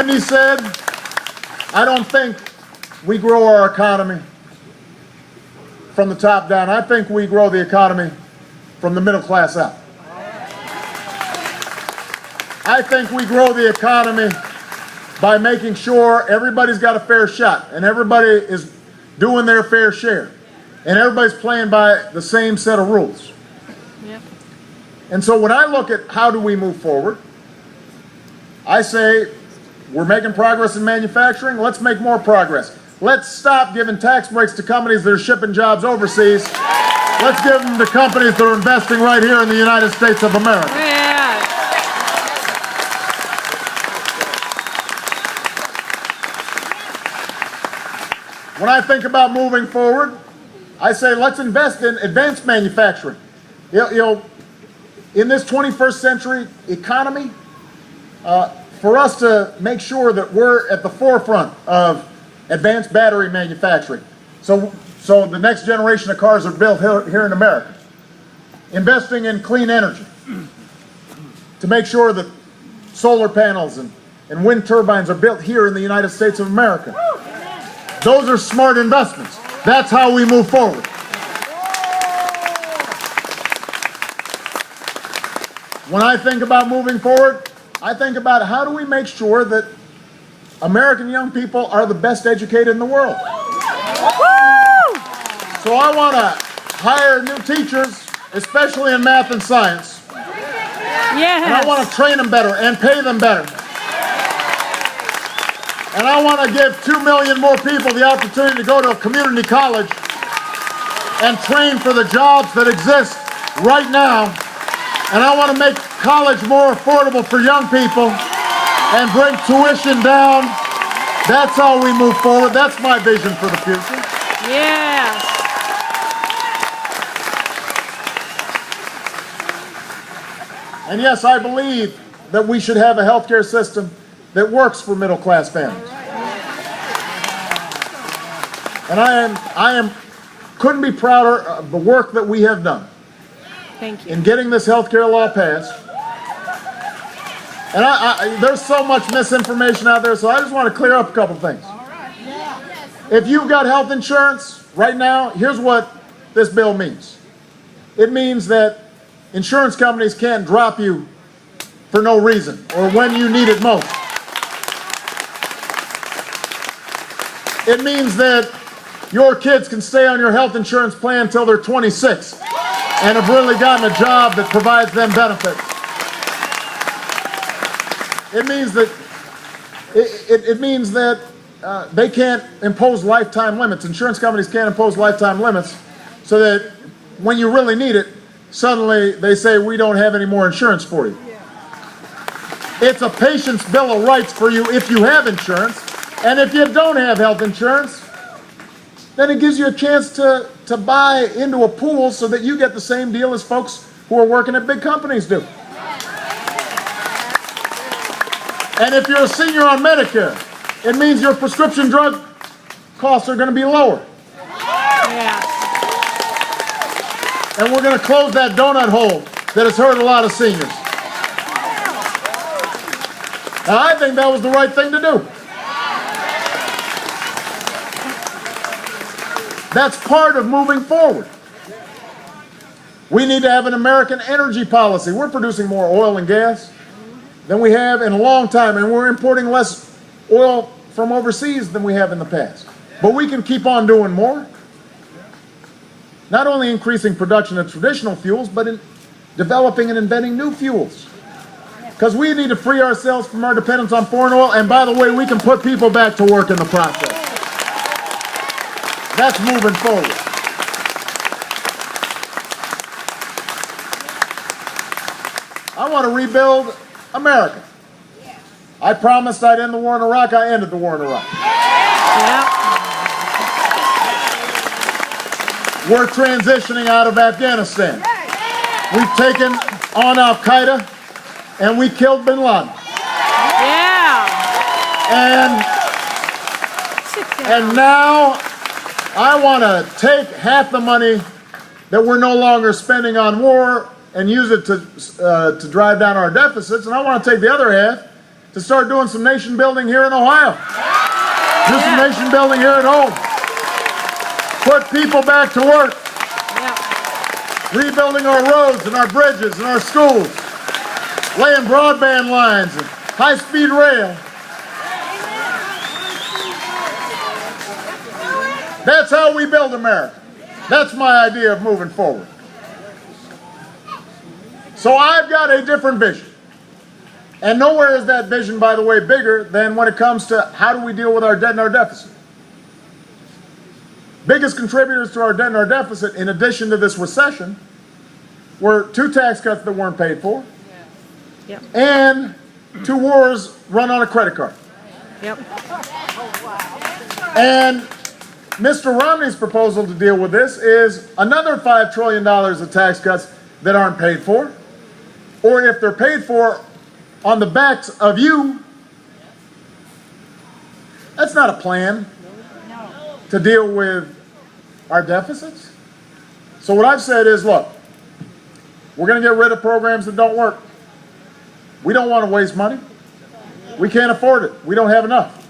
He said, I don't think we grow our economy from the top down. I think we grow the economy from the middle class up. I think we grow the economy by making sure everybody's got a fair shot and everybody is doing their fair share and everybody's playing by the same set of rules. Yep. And so when I look at how do we move forward, I say we're making progress in manufacturing. Let's make more progress. Let's stop giving tax breaks to companies that are shipping jobs overseas. Let's give them to companies that are investing right here in the United States of America. Yeah. When I think about moving forward, I say let's invest in advanced manufacturing. You know, in this 21st century economy, for us to make sure that we're at the forefront of advanced battery manufacturing. So the next generation of cars are built here in America. Investing in clean energy to make sure that solar panels and wind turbines are built here in the United States of America. Those are smart investments. That's how we move forward. When I think about moving forward, I think about how do we make sure that American young people are the best educated in the world. So I want to hire new teachers, especially in math and science. Yes. And I want to train them better and pay them better. And I want to give 2 million more people the opportunity to go to a community college and train for the jobs that exist right now. And I want to make college more affordable for young people and bring tuition down. That's how we move forward. That's my vision for the future. Yes. And yes, I believe that we should have a healthcare system that works for middle-class families. And I couldn't be prouder of the work that we have done. Thank you. In getting this healthcare law passed. And there's so much misinformation out there, so I just want to clear up a couple things. If you've got health insurance right now, here's what this bill means. It means that insurance companies can't drop you for no reason or when you need it most. It means that your kids can stay on your health insurance plan until they're 26 and have really gotten a job that provides them benefits. It means that they can't impose lifetime limits. Insurance companies can't impose lifetime limits so that when you really need it, suddenly they say, we don't have any more insurance for you. It's a patient's bill of rights for you if you have insurance. And if you don't have health insurance, then it gives you a chance to buy into a pool so that you get the same deal as folks who are working at big companies do. And if you're a senior on Medicare, it means your prescription drug costs are going to be lower. Yeah. And we're going to close that donut hole that has hurt a lot of seniors. Now, I think that was the right thing to do. That's part of moving forward. We need to have an American energy policy. We're producing more oil and gas than we have in a long time, and we're importing less oil from overseas than we have in the past. But we can keep on doing more. Not only increasing production of traditional fuels, but in developing and inventing new fuels. Because we need to free ourselves from our dependence on foreign oil, and by the way, we can put people back to work in the process. That's moving forward. I want to rebuild America. I promised I'd end the war in Iraq. I ended the war in Iraq. Yeah. We're transitioning out of Afghanistan. We've taken on Al-Qaeda and we killed bin Laden. Yeah. And now I want to take half the money that we're no longer spending on war and use it to drive down our deficits, and I want to take the other half to start doing some nation building here in Ohio. Do some nation building here at home. Put people back to work. Yeah. Rebuilding our roads and our bridges and our schools. Laying broadband lines and high-speed rail. That's how we build America. That's my idea of moving forward. So I've got a different vision. And nowhere is that vision, by the way, bigger than when it comes to how do we deal with our debt and our deficit. Biggest contributors to our debt and our deficit, in addition to this recession, were 2 tax cuts that weren't paid for, Yep. and 2 wars run on a credit card. Yep. And Mr. Romney's proposal to deal with this is another $5 trillion of tax cuts that aren't paid for, or if they're paid for on the backs of you. That's not a plan to deal with our deficits. So what I've said is, look, we're going to get rid of programs that don't work. We don't want to waste money. We can't afford it. We don't have enough.